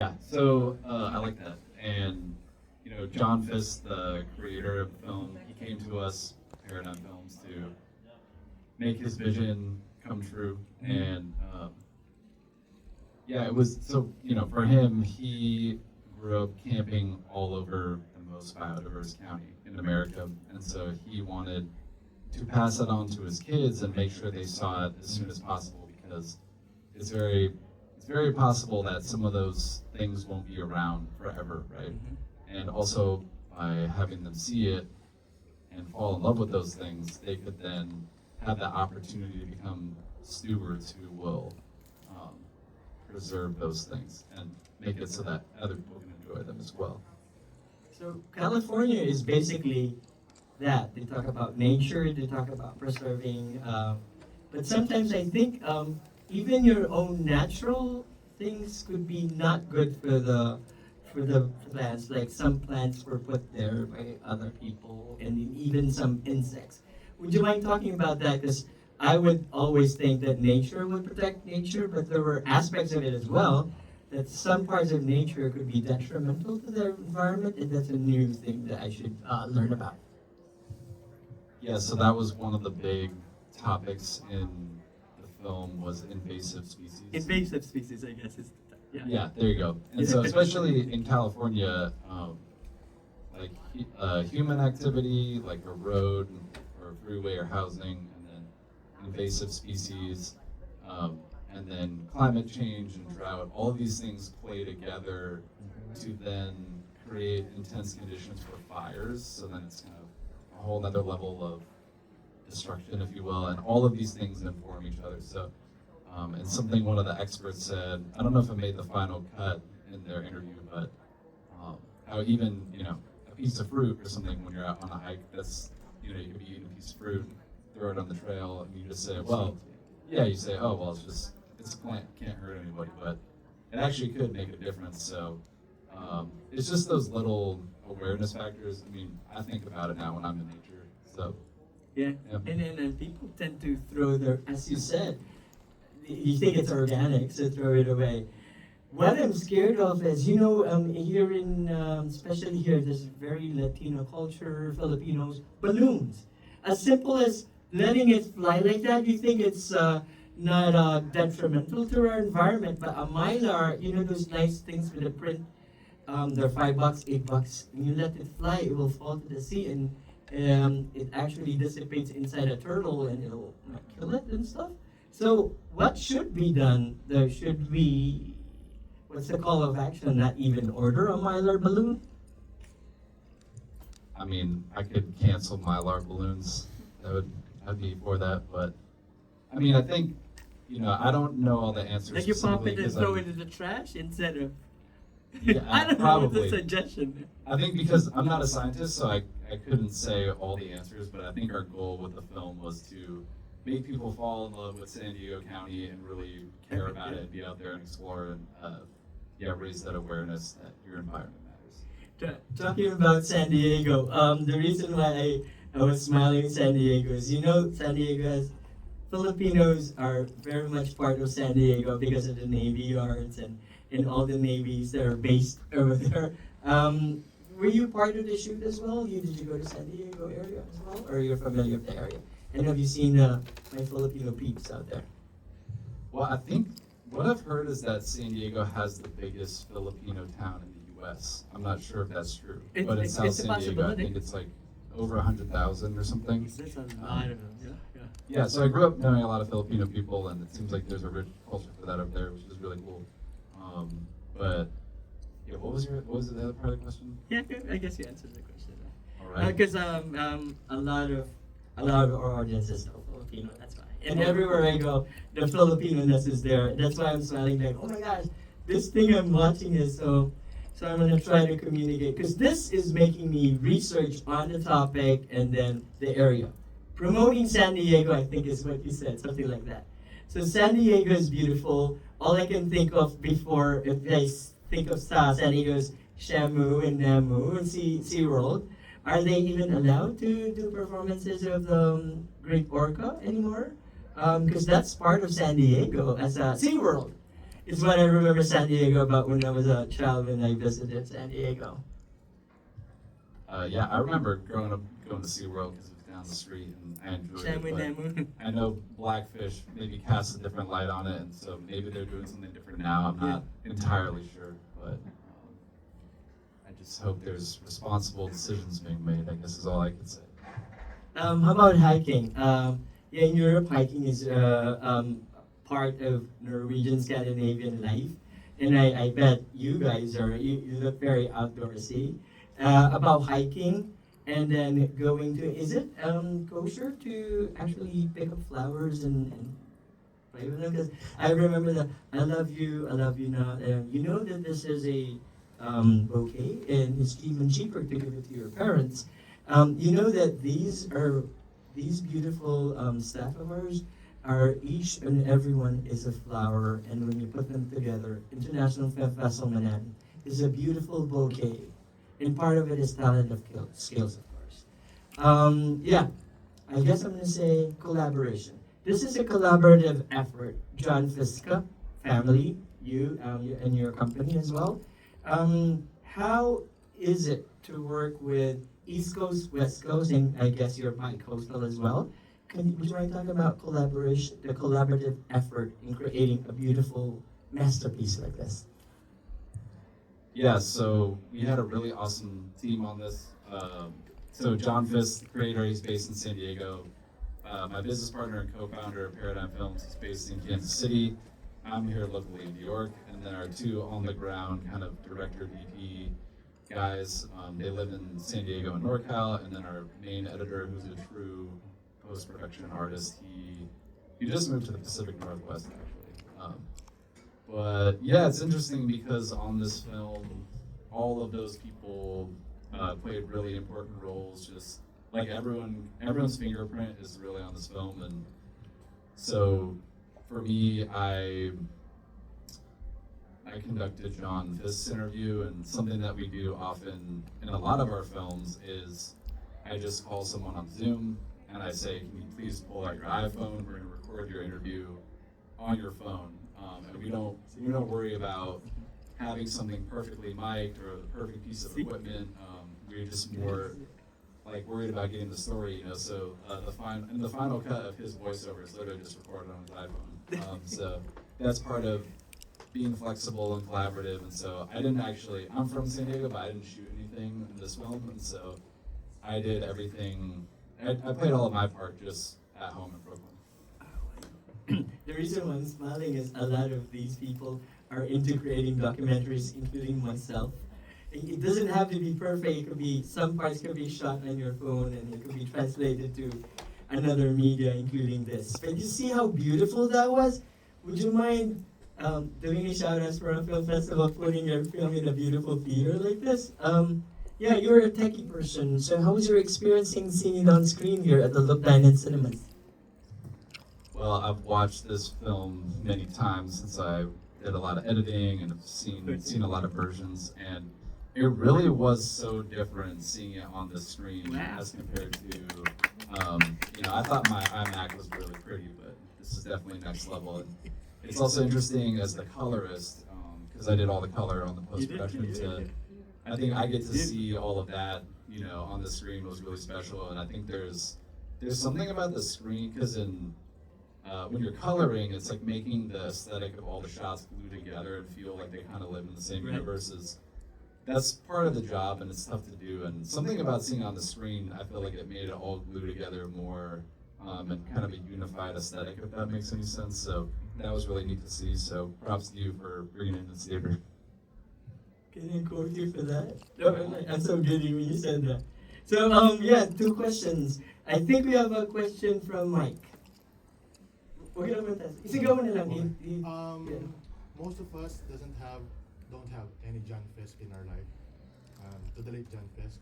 Yeah, so I like that. And, John Fisk, the creator of the film, he came to us, Paradigm Films, to make his vision come true. And yeah, it was so, for him, he grew up camping all over the most biodiverse county in America. And so he wanted to pass it on to his kids and make sure they saw it as soon as possible because it's very it's very possible that some of those things won't be around forever, right? And also by having them see it and fall in love with those things, they could then have the opportunity to become stewards who will um, preserve those things and make it so that other people can enjoy them as well. So California is basically that. They talk about nature, they talk about preserving, but sometimes I think even your own natural things could be not good for the plants. Like some plants were put there by other people, and even some insects. Would you mind talking about that? Because I would always think that nature would protect nature, but there were aspects of it as well that some parts of nature could be detrimental to their environment, and that's a new thing that I should learn about. Yeah, so that was one of the big topics in the film was invasive species. Invasive species, I guess, is Yeah, there you go. And so, especially in California, human activity, like a road or a freeway or housing, and then invasive species, and then climate change and drought, all of these things play together to then create intense conditions for fires. So then it's kind of a whole other level of destruction, if you will, and all of these things inform each other. So, and something one of the experts said, I don't know if it made the final cut in their interview, but how even, a piece of fruit or something when you're out on a hike, that's, you could be eating a piece of fruit, throw it on the trail, and you just say, well, yeah, you say, oh, well, it's a plant, can't hurt anybody, but it actually could make a difference. So it's just those little awareness factors. I mean, I think about it now when I'm in nature. So yeah. And people tend to throw their, as you said, you think it's organic, so throw it away. What I'm scared of is, here in, especially here, there's very Latino culture, Filipinos, balloons. As simple as letting it fly like that, you think it's not detrimental to our environment, but a mylar, those nice things with the print, they're $5, $8. When you let it fly, it will fall to the sea, and it actually dissipates inside a turtle, and it'll kill it and stuff. So what should be done? Should we, what's the call of action? Not even order a mylar balloon? I mean, I could cancel Mylar balloons. I'd be for that. But I mean, I think, I don't know all the answers. Like you pop specifically it and 'cause throw it in the trash instead of. Yeah, I don't know what's the suggestion. I think because I'm not a scientist, so I couldn't say all the answers, but I think our goal with the film was to make people fall in love with San Diego County and really care about it and be out there and explore and raise that awareness that your environment matters. Talking about San Diego, the reason why I was smiling in San Diego is, San Diego has, Filipinos are very much part of San Diego because of the Navy yards and all the navies that are based over there. Were you part of the shoot as well? Did you go to San Diego area as well, or you're familiar with the area? And have you seen my Filipino peeps out there? Well, I think what I've heard is that San Diego has the biggest Filipino town in the U.S. I'm not sure if that's true, but in South San Diego, I think it's like over 100,000 or something. That's a lot of them, yeah. Yeah, so I grew up knowing a lot of Filipino people, and it seems like there's a rich culture for that up there, which is really cool. But yeah, what was the other part of the question? Yeah, I guess you answered the question. All right. Because a lot of our audience is still Filipino. That's why. And everywhere I go, the Filipino-ness is there. That's why I'm smiling like, oh my gosh, this thing I'm watching is so. So I'm gonna try to communicate because this is making me research on the topic and then the area. Promoting San Diego, I think is what you said, something like that. So San Diego is beautiful. All I can think of before, if I think of San Diego is Shamu and Namu and SeaWorld. Are they even allowed to do performances of the Great Orca anymore? Because that's part of San Diego as a SeaWorld. It's what I remember San Diego about when I was a child when I visited San Diego. Yeah, I remember growing up going to SeaWorld because it was down the street and I enjoyed it. But I know Blackfish maybe casts a different light on it, and so maybe they're doing something different now. I'm not entirely sure, but I just hope there's responsible decisions being made, I guess is all I could say. How about hiking? Yeah, in Europe, hiking is part of Norwegian Scandinavian life, and I bet you guys you look very outdoorsy. About hiking and then going to, is it kosher to actually pick up flowers and play with them? Because I remember that I love you not. You know that this is a bouquet, and it's even cheaper to give it to your parents. You know that these beautiful staff of ours are each and every one is a flower, and when you put them together, International Festival Manhattan is a beautiful bouquet, and part of it is talent of skills, of course. Yeah, I guess I'm gonna say collaboration. This is a collaborative effort. John Fiska, family, you and your company as well. How is it to work with East Coast, West Coast, and I guess you're bi-coastal as well? Would you mind talking about collaboration, the collaborative effort in creating a beautiful masterpiece like this? Yeah, so we had a really awesome team on this. So John Fisk, the creator, he's based in San Diego. My business partner and co-founder of Paradigm Films is based in Kansas City. I'm here locally in New York, and then our two on-the-ground kind of director, VP guys, they live in San Diego and NorCal, and then our main editor, who's a true post-production artist, he just moved to the Pacific Northwest, actually. But yeah, it's interesting because on this film, all of those people played really important roles. Just like everyone's fingerprint is really on this film, and so for me, I conducted John Fisk's interview, and something that we do often in a lot of our films is I just call someone on Zoom and I say, can you please pull out your iPhone? We're going to record your interview on your phone. And we don't worry about having something perfectly mic'd or the perfect piece of equipment. We're just more like worried about getting the story, So the final cut of his voiceover is literally just recorded on his iPhone. So that's part of being flexible and collaborative. And so I'm from San Diego, but I didn't shoot anything in this film, and so I did everything. I played all of my part just at home in Brooklyn. The reason why I'm smiling is a lot of these people are into creating documentaries, including myself. It doesn't have to be perfect. Some parts could be shot on your phone, and it could be translated to another media, including this. But you see how beautiful that was? Would you mind doing a shout out for a film festival, putting your film in a beautiful theater like this? Yeah, you're a techie person, so how was your experience seeing it on screen here at the Look Dine Cinemas? Well, I've watched this film many times since I did a lot of editing and have seen a lot of versions, and it really was so different seeing it on the screen as compared to, I thought my iMac was really pretty, but this is definitely next level. And it's also interesting as the colorist, because I did all the color on the post-production. I think I get to see all of that, on the screen was really special, and I think there's something about the screen because when you're coloring, it's like making the aesthetic of all the shots glue together and feel like they kind of live in the same universe. That's part of the job, and it's tough to do. And something about seeing on the screen, I feel like it made it all glue together more and kind of a unified aesthetic, if that makes any sense. So that was really neat to see. So props to you for bringing it in the theater. Can I quote you for that? No, I'm so giddy when you said that. So, yeah, 2 questions. I think we have a question from Mike. Okay, most of us don't have any John Fisk in our life. To the late John Fisk,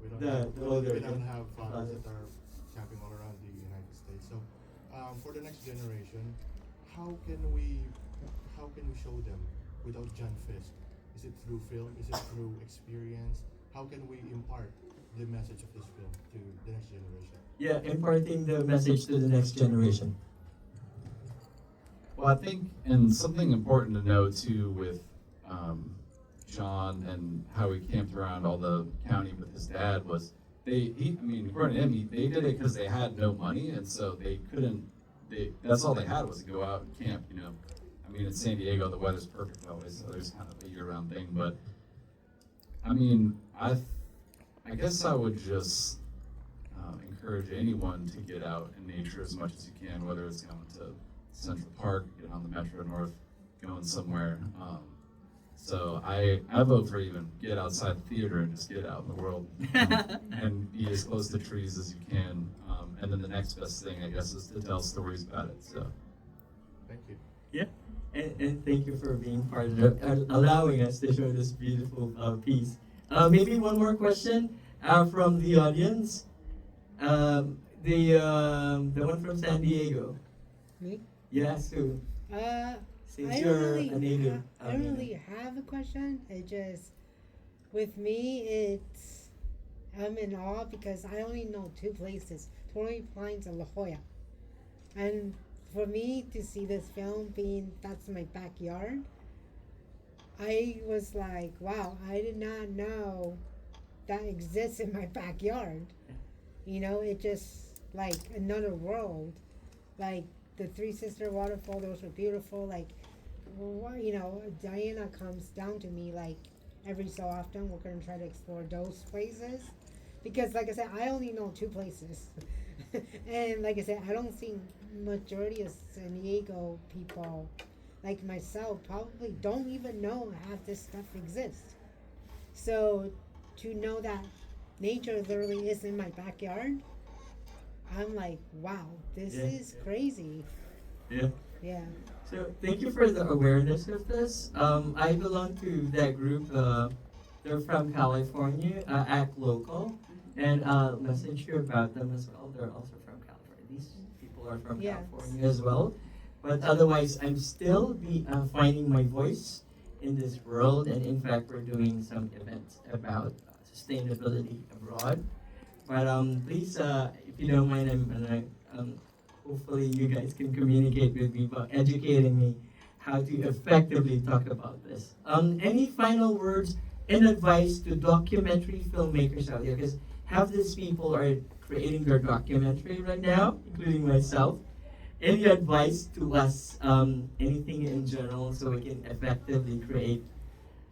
we don't have fathers that are camping all around the United States. So, for the next generation, how can we show them without John Fisk? Is it through film? Is it through experience? How can we impart the message of this film to the next generation? Yeah, imparting the message to the next generation. Well, I think, and something important to know too with John and how he camped around all the county with his dad was according to him, they did it because they had no money, and so they couldn't. That's all they had was to go out and camp. I mean, in San Diego, the weather's perfect always, so there's kind of a year-round thing. But I mean, I guess I would just encourage anyone to get out in nature as much as you can, whether it's going to Central Park, get on the Metro North, going somewhere. So I vote for even get outside the theater and just get out in the world and be as close to trees as you can. And then the next best thing, I guess, is to tell stories about it. So, Thank you. Yeah, and thank you for being part of it, allowing us to show this beautiful piece. Maybe one more question from the audience. The one from San Diego. Me? Yes, who? Since I you're don't really a native. I don't really have a question. It just, with me, I'm in awe because I only know two places: Torrey Pines and La Jolla. And for me to see this film that's my backyard, I was like, wow, I did not know that exists in my backyard. It just like another world. Like the Three Sister Waterfall, those were beautiful. Like, Diana comes down to me like every so often. We're gonna try to explore those places because, like I said, I only know two places, and like I said, I don't think majority of San Diego people, like myself, probably don't even know half this stuff exists. So to know that nature literally is in my backyard, I'm like, wow, this is crazy. Yeah. Yeah. So thank you for the awareness of this. I belong to that group. They're from California, Act Local, and message you about them as well. They're also from California. These people are from California as well. But otherwise, I'm still finding my voice in this world. And in fact, we're doing some events about sustainability abroad. But please, if you don't mind, hopefully you guys can communicate with me about educating me how to effectively talk about this. Any final words and advice to documentary filmmakers out there? Because half these people are creating their documentary right now, including myself. Any advice to us, anything in general, so we can effectively create?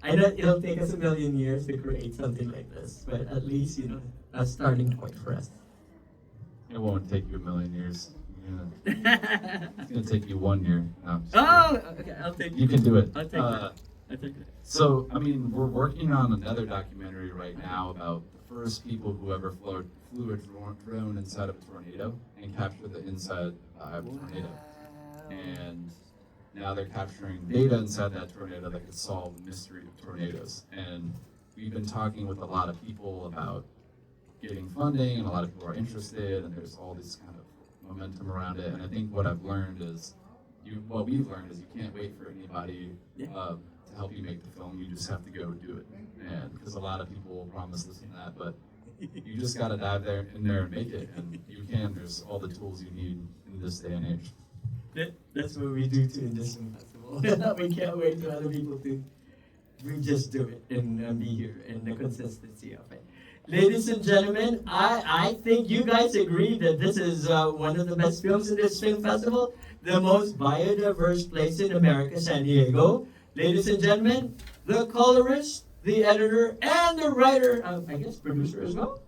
I know it'll take us 1,000,000 years to create something like this, but at least, a starting point for us. it won't take you 1,000,000 years. It's going to take you 1 year. No, I'm just kidding. Okay, I'll take You can do it. I'll take that. I'll take that. So, I mean, we're working on another documentary right now about the first people who ever flew a drone inside of a tornado and captured the inside of a tornado. And now they're capturing data inside that tornado that could solve the mystery of tornadoes. And we've been talking with a lot of people about getting funding, and a lot of people are interested, and there's all this kind of momentum around it. And I think what we've learned is you can't wait for anybody to help you make the film. You just have to go do it. And because a lot of people will promise this and that, but you just got to dive in there and make it. And you can. There's all the tools you need in this day and age. That's what we do too in this film festival. We can't wait for other people to. We just do it and be here and the consistency of it. Ladies and gentlemen, I think you guys agree that this is one of the best films in this film festival, the most biodiverse place in America, San Diego. Ladies and gentlemen, the colorist, the editor, and the writer, I guess producer as well?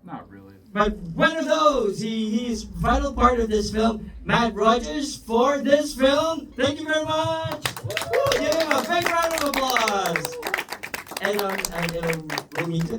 Not really. But one of those, he's vital part of this film, Matt Rogers, for this film. Thank you very much. Woo, give him a big round of applause. And we'll meet you